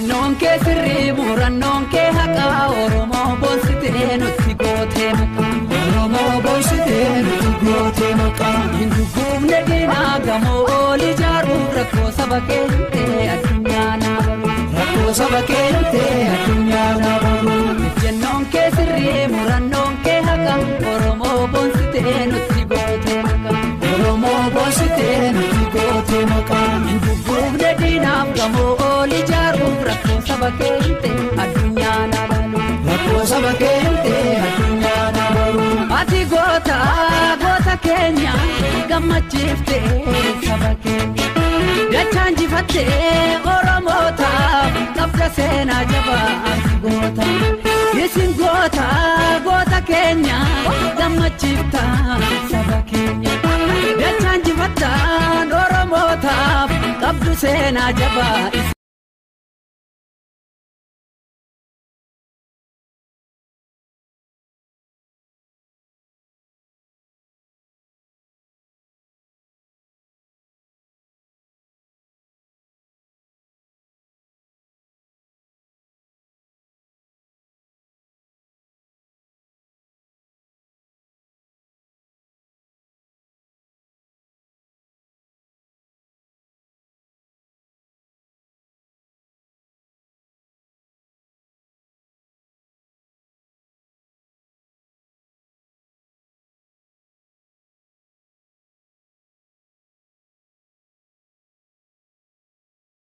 Ejjennoon kee sirrii murannoon kee haqaa Oromoo boonsitee nutti gootee maqaa. Oromoo boonsitee nutti gootee maqaa. Hin gugguufne diinaa gamoo ol ijaaruuf rakkoo saba keentee addunyaa naa baru. Rakkoo saba keentee addunyaa naa baru. Ejjennoon kee sirrii murannoon kee haqaa Oromoo boonsitee nutti gootee maqaa. Oromoo boonsitee nutti gootee maqaa. Hin gugguufne diinaaf gamoo ol ijaaruuf rakkoo saba keentee addunyaa naa baru. Rakkoo saba keentee addunyaa naa baru. Ati goota keenya gammachiiftee saba keenya. Dachaan jifattee Oromootaaf qabda seenaa jabaa ati goota. Isin goota keenya gammachiiftaa saba keenya. Dachaan jifattaan Oromootaaf qabdu seenaa jabaa.